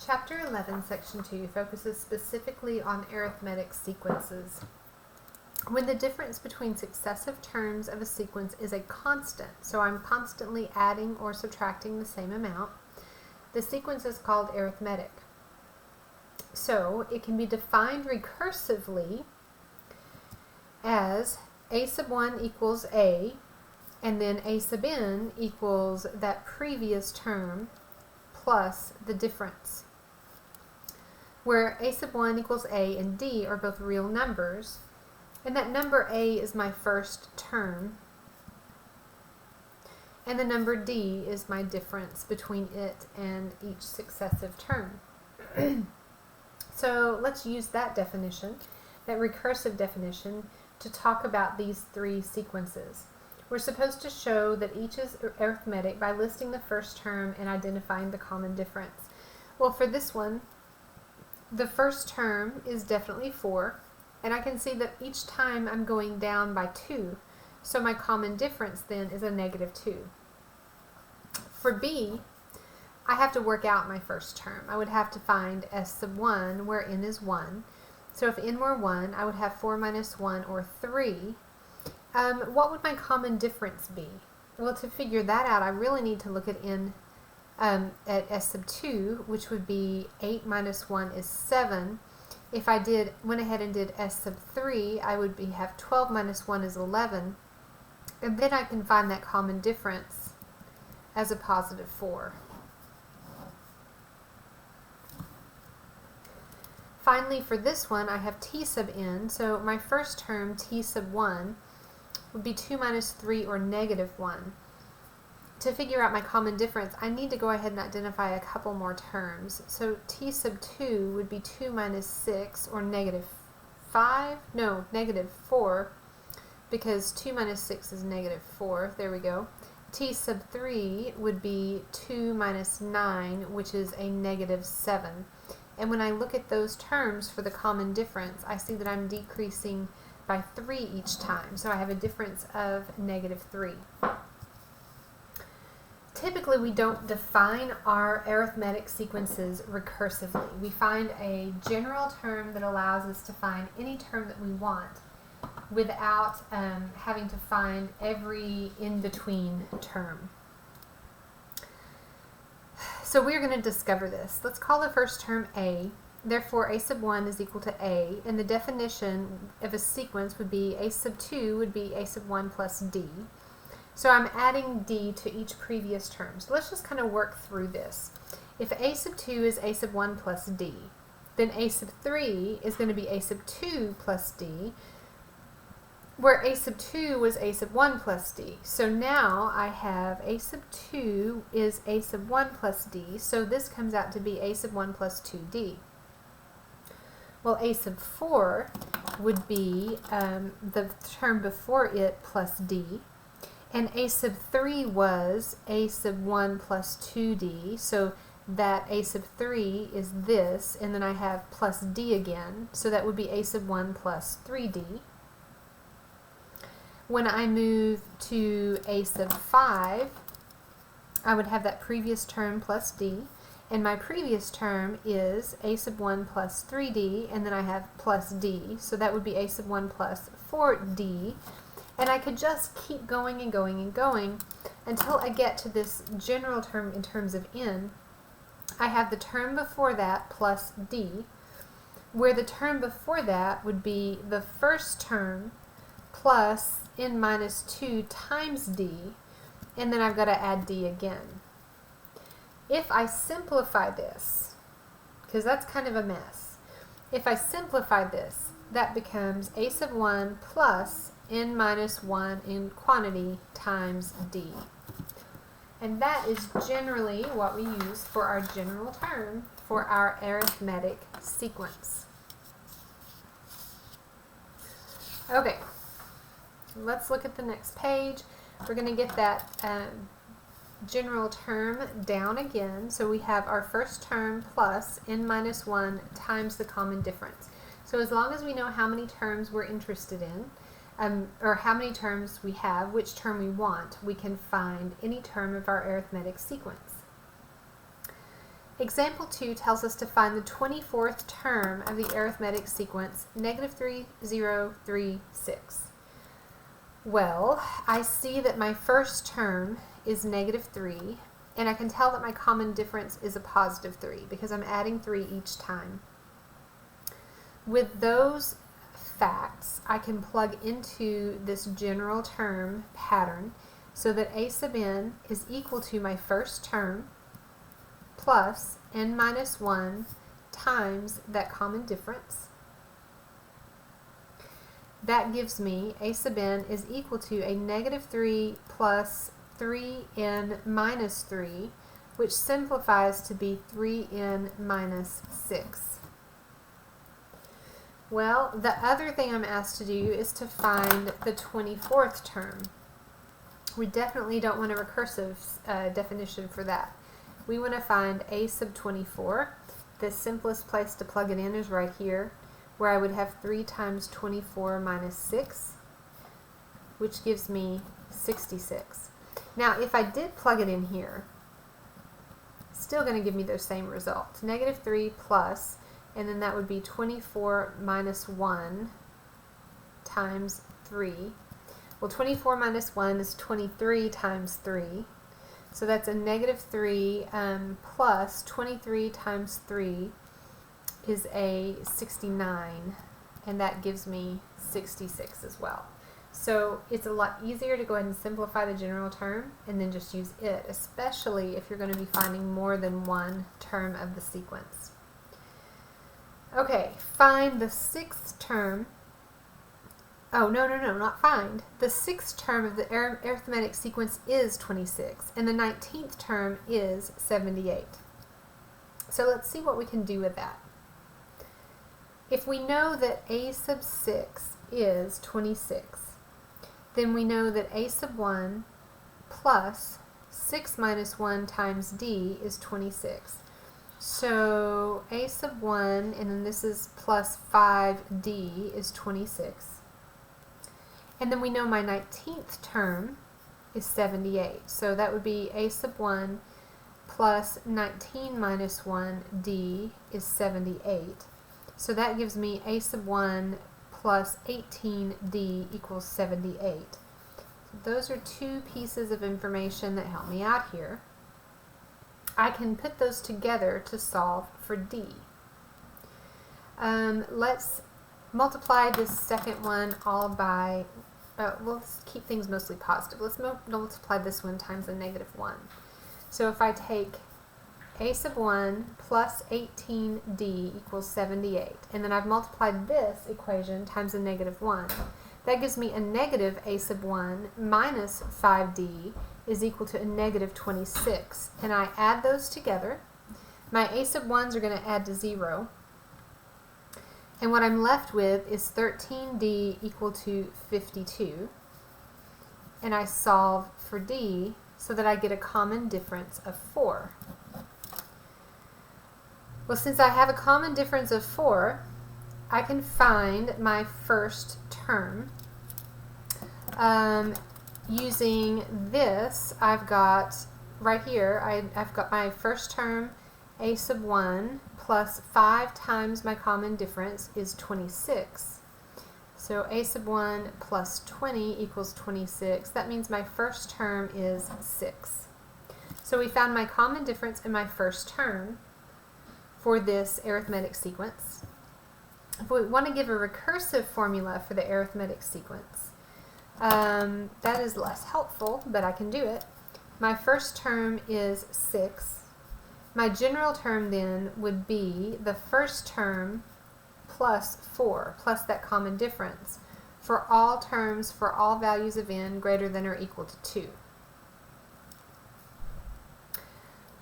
Chapter 11, Section 2 focuses specifically on arithmetic sequences. When the difference between successive terms of a sequence is a constant, so I'm constantly adding or subtracting the same amount, the sequence is called arithmetic. So it can be defined recursively as a sub 1 equals a, and then a sub n equals that previous term plus the difference, where a sub 1 equals a and d are both real numbers, and that number a is my first term, and the number d is my difference between it and each successive term. So let's use that definition, that recursive definition, to talk about these three sequences. We're supposed to show that each is arithmetic by listing the first term and identifying the common difference. Well, for this one, the first term is definitely 4, and I can see that each time I'm going down by 2, so my common difference then is a negative 2. For B, I have to work out my first term. I would have to find s sub 1 where n is 1. So if n were 1, I would have 4 minus 1 or 3. What would my common difference be? Well, to figure that out, I really need to look at n at s sub 2, which would be 8 minus 1 is 7. If I went ahead and did s sub 3, I would have 12 minus 1 is 11. And then I can find that common difference as a positive 4. Finally, for this one, I have t sub n, so my first term, t sub 1, would be 2 minus 3 or negative 1. To figure out my common difference, I need to go ahead and identify a couple more terms. So t sub 2 would be 2 minus 6 or negative 5, no, negative 4, because 2 minus 6 is negative 4, there we go. T sub 3 would be 2 minus 9, which is a negative 7. And when I look at those terms for the common difference, I see that I'm decreasing by 3 each time. So I have a difference of negative 3. Typically, we don't define our arithmetic sequences recursively. We find a general term that allows us to find any term that we want without having to find every in-between term. So we're going to discover this. Let's call the first term a. Therefore, a sub 1 is equal to a, and the definition of a sequence would be a sub 2 would be a sub 1 plus d. So I'm adding d to each previous term. So let's just kind of work through this. If a sub 2 is a sub 1 plus d, then a sub 3 is going to be a sub 2 plus d, where a sub 2 was a sub 1 plus d. So now I have a sub 2 is a sub 1 plus d, so this comes out to be a sub 1 plus 2d. Well, a sub 4 would be the term before it plus d, and a sub 3 was a sub 1 plus 2d, so that a sub 3 is this, and then I have plus d again, so that would be a sub 1 plus 3d. When I move to a sub 5, I would have that previous term plus d, and my previous term is a sub 1 plus 3d, and then I have plus d, so that would be a sub 1 plus 4d, and I could just keep going and going and going until I get to this general term in terms of n. I have the term before that plus d, where the term before that would be the first term plus n minus 2 times d, and then I've got to add d again. If I simplify this, because that's kind of a mess, if I simplify this, that becomes a sub 1 plus n minus 1 in quantity times d. And that is generally what we use for our general term for our arithmetic sequence. Okay. Let's look at the next page. We're going to get that general term down again. So we have our first term plus n minus 1 times the common difference. So as long as we know how many terms we're interested in, or how many terms we have, which term we want, we can find any term of our arithmetic sequence. Example 2 tells us to find the 24th term of the arithmetic sequence -3036. Well, I see that my first term is -3, and I can tell that my common difference is a +3 because I'm adding 3 each time. With those facts, I can plug into this general term pattern so that a sub n is equal to my first term plus n minus 1 times that common difference. That gives me a sub n is equal to a -3 plus 3n minus 3, which simplifies to be 3n minus 6. Well, the other thing I'm asked to do is to find the 24th term. We definitely don't want a recursive definition for that. We want to find a sub 24. The simplest place to plug it in is right here, where I would have 3 times 24 minus 6, which gives me 66. Now, if I did plug it in here, still going to give me the same result. -3 plus, and then that would be 24 minus 1 times 3. Well, 24 minus 1 is 23 times 3. So that's a -3 plus 23 times 3 is a 69, and that gives me 66 as well. So it's a lot easier to go ahead and simplify the general term and then just use it, especially if you're going to be finding more than one term of the sequence. Okay, find the 6th term. Oh, no, not find. The 6th term of the arithmetic sequence is 26, and the 19th term is 78. So let's see what we can do with that. If we know that a sub 6 is 26, then we know that a sub 1 plus 6 minus 1 times d is 26. So a sub 1, and then this is plus 5d, is 26. And then we know my 19th term is 78. So that would be a sub 1 plus 19 minus 1d is 78. So that gives me a sub 1 plus 18d equals 78. So those are two pieces of information that help me out here. I can put those together to solve for d. Let's multiply this second one all by, let's keep things mostly positive. Let's multiply this one times a -1. So if I take a sub 1 plus 18d equals 78, and then I've multiplied this equation times a -1, that gives me a negative a sub 1 minus 5d is equal to a -26. And I add those together. My a sub 1s are going to add to 0. And what I'm left with is 13d equal to 52. And I solve for d so that I get a common difference of 4. Well, since I have a common difference of 4, I can find my first term. Using this, I've got right here, I've got my first term, a sub 1 plus 5 times my common difference is 26. So a sub 1 plus 20 equals 26. That means my first term is 6. So we found my common difference in my first term for this arithmetic sequence. If we want to give a recursive formula for the arithmetic sequence, that is less helpful, but I can do it. My first term is 6. My general term then would be the first term plus 4, plus that common difference, for all terms for all values of n greater than or equal to 2.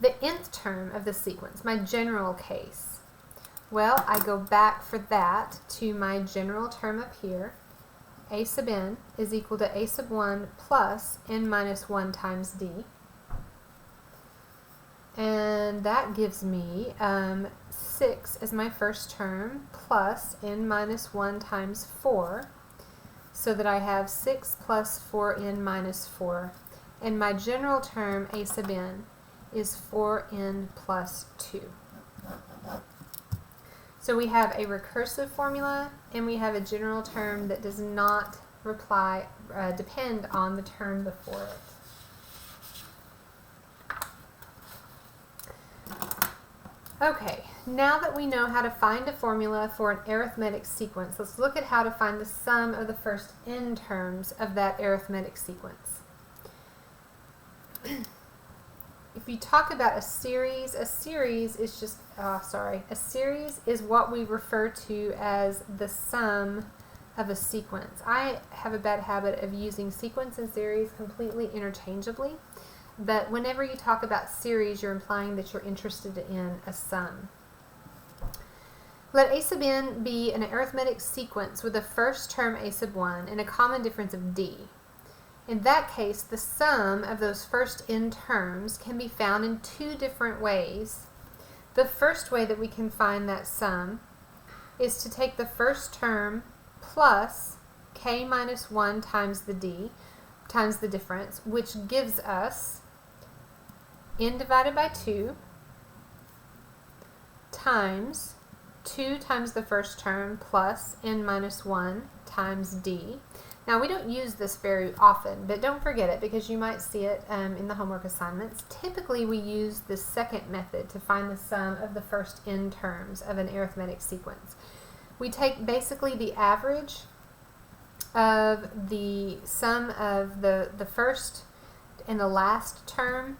The nth term of the sequence, my general case. Well, I go back for that to my general term up here. A sub n is equal to a sub 1 plus n minus 1 times d. And that gives me 6 as my first term plus n minus 1 times 4, so that I have 6 plus 4n minus 4. And my general term, a sub n, is 4n plus 2. So we have a recursive formula and we have a general term that does not depend on the term before it. Okay, now that we know how to find a formula for an arithmetic sequence, let's look at how to find the sum of the first n terms of that arithmetic sequence. If you talk about a series is just, a series is what we refer to as the sum of a sequence. I have a bad habit of using sequence and series completely interchangeably, but whenever you talk about series, you're implying that you're interested in a sum. Let a sub n be an arithmetic sequence with a first term a sub 1 and a common difference of d. In that case, the sum of those first n terms can be found in two different ways. The first way that we can find that sum is to take the first term plus k minus 1 times the d times the difference, which gives us n divided by 2 times 2 times the first term plus n minus 1 times d. Now, we don't use this very often, but don't forget it because you might see it in the homework assignments. Typically, we use the second method to find the sum of the first n terms of an arithmetic sequence. We take basically the average of the sum of the first and the last term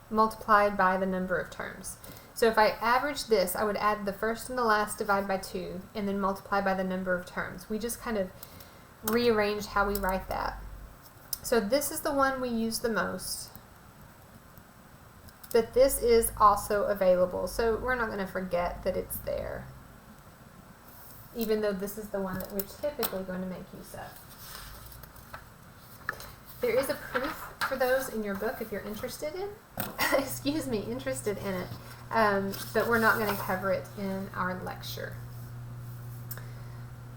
multiplied by the number of terms. So if I average this, I would add the first and the last divided by 2 and then multiply by the number of terms. We just kind of rearrange how we write that. So this is the one we use the most, but this is also available, so we're not going to forget that it's there, even though this is the one that we're typically going to make use of. There is a proof for those in your book if you're interested in interested in it, but we're not going to cover it in our lecture.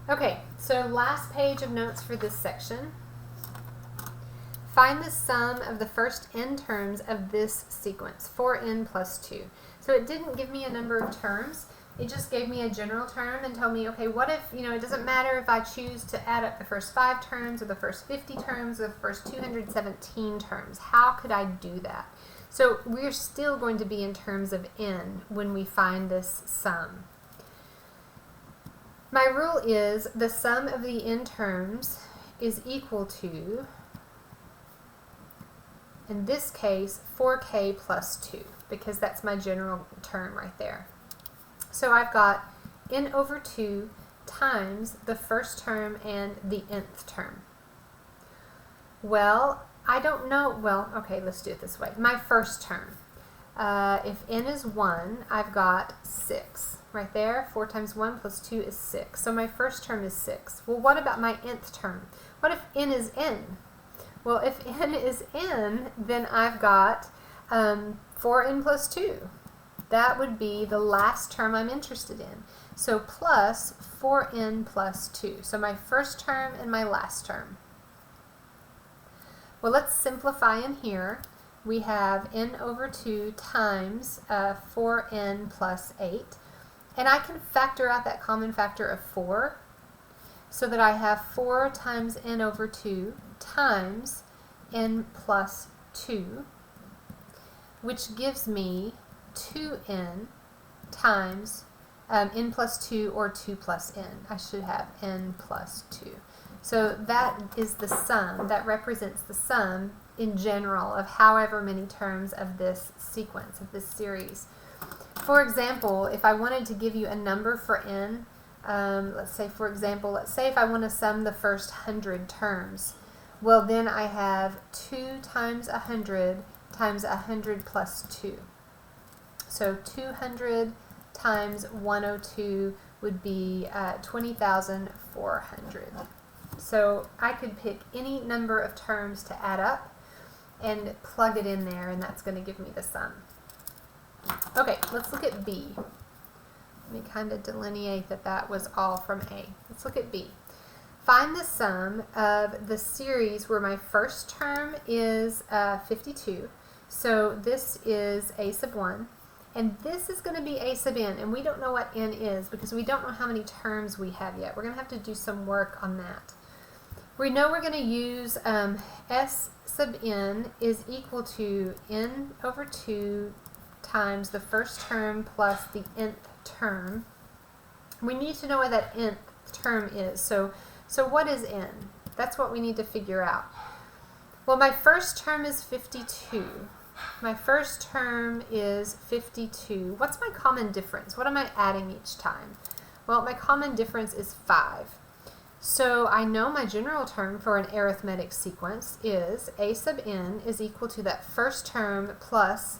Okay, so last page of notes for this section. Find the sum of the first n terms of this sequence, 4n plus 2. So it didn't give me a number of terms, it just gave me a general term and told me, okay, what if, it doesn't matter if I choose to add up the first 5 terms or the first 50 terms or the first 217 terms. How could I do that? So we're still going to be in terms of n when we find this sum. My rule is the sum of the n terms is equal to, in this case, 4k plus 2, because that's my general term right there. So I've got n over 2 times the first term and the nth term. Well, I don't know, okay, let's do it this way. My first term, if n is 1, I've got 6. Right there, 4 times 1 plus 2 is 6. So my first term is 6. Well, what about my nth term? What if n is n? Well, if n is n, then I've got 4n plus 2. That would be the last term I'm interested in. So plus 4n plus 2. So my first term and my last term. Well, let's simplify in here. We have n over 2 times 4n plus 8. And I can factor out that common factor of 4 so that I have 4 times n over 2 times n plus 2, which gives me 2n times n plus 2 or 2 plus n. I should have n plus 2. So that is the sum. That represents the sum in general of however many terms of this sequence, of this series. For example, if I wanted to give you a number for n, let's say if I want to sum the first 100 terms, well then I have 2 times 100 times 100 plus 2. So 200 times 102 would be 20,400. So I could pick any number of terms to add up and plug it in there, and that's going to give me the sum. Okay, let's look at B. Let me kind of delineate that that was all from A. Let's look at B. Find the sum of the series where my first term is 52 So this is a sub 1, and this is going to be a sub n, and we don't know what n is because we don't know how many terms we have yet. We're going to have to do some work on that. We know we're going to use s sub n is equal to n over 2 times the first term plus the nth term. We need to know what that nth term is. So what is n? That's what we need to figure out. Well, my first term is 52. My first term is 52. What's my common difference? What am I adding each time? Well, my common difference is 5. So I know my general term for an arithmetic sequence is a sub n is equal to that first term plus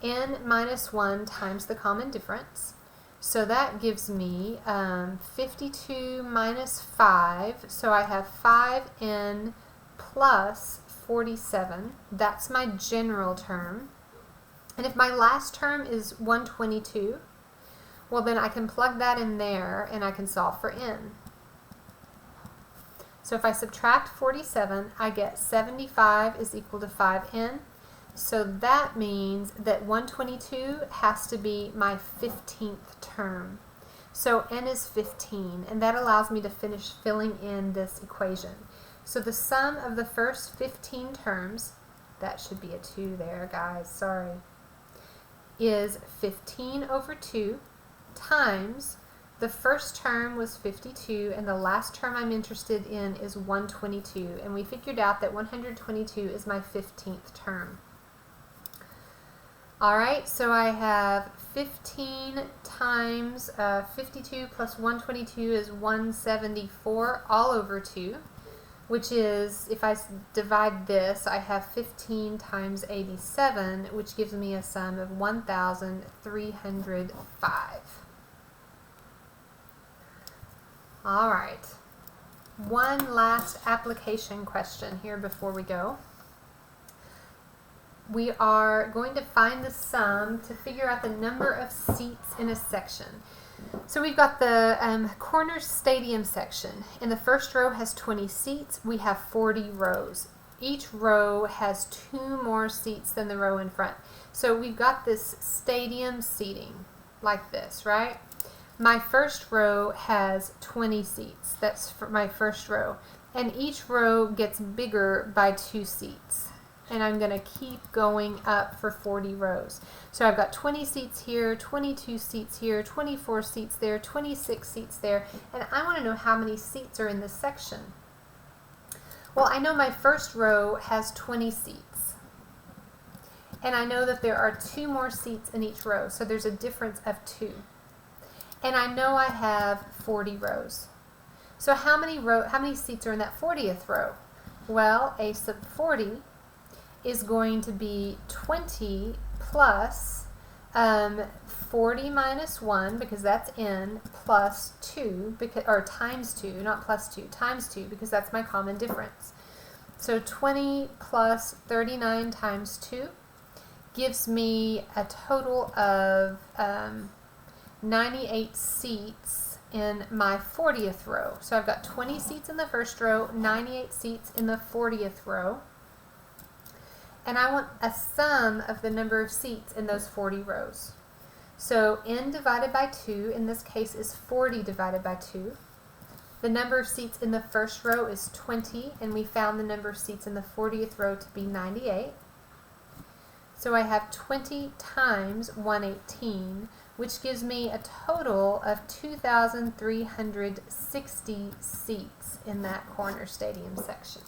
n minus 1 times the common difference. So that gives me 52 minus 5. So I have 5n plus 47. That's my general term. And if my last term is 122, well then I can plug that in there and I can solve for n. So if I subtract 47, I get 75 is equal to 5n. So that means that 122 has to be my 15th term. So n is 15, and that allows me to finish filling in this equation. So the sum of the first 15 terms, that should be a 2 there, guys, sorry, is 15 over 2 times the first term was 52, and the last term I'm interested in is 122, and we figured out that 122 is my 15th term. Alright, so I have 15 times 52 plus 122 is 174 all over 2, which is, if I divide this, I have 15 times 87, which gives me a sum of 1,305. Alright, one last application question here before we go. We are going to find the sum to figure out the number of seats in a section. So we've got the corner stadium section. In the first row has 20 seats. We have 40 rows. Each row has 2 more seats than the row in front. So we've got this stadium seating like this, right? My first row has 20 seats. That's for my first row. And each row gets bigger by 2 seats. And I'm going to keep going up for 40 rows. So I've got 20 seats here, 22 seats here, 24 seats there, 26 seats there, and I want to know how many seats are in this section. Well, I know my first row has 20 seats. And I know that there are 2 more seats in each row, so there's a difference of 2. And I know I have 40 rows. So how many seats are in that 40th row? Well, a sub 40 is going to be 20 plus 40 minus 1, because that's n, plus 2, or times 2, not plus 2, times 2, because that's my common difference. So 20 plus 39 times 2 gives me a total of 98 seats in my 40th row. So I've got 20 seats in the first row, 98 seats in the 40th row. And I want a sum of the number of seats in those 40 rows. So n divided by 2 in this case is 40 divided by 2. The number of seats in the first row is 20, and we found the number of seats in the 40th row to be 98. So I have 20 times 118, which gives me a total of 2,360 seats in that corner stadium section.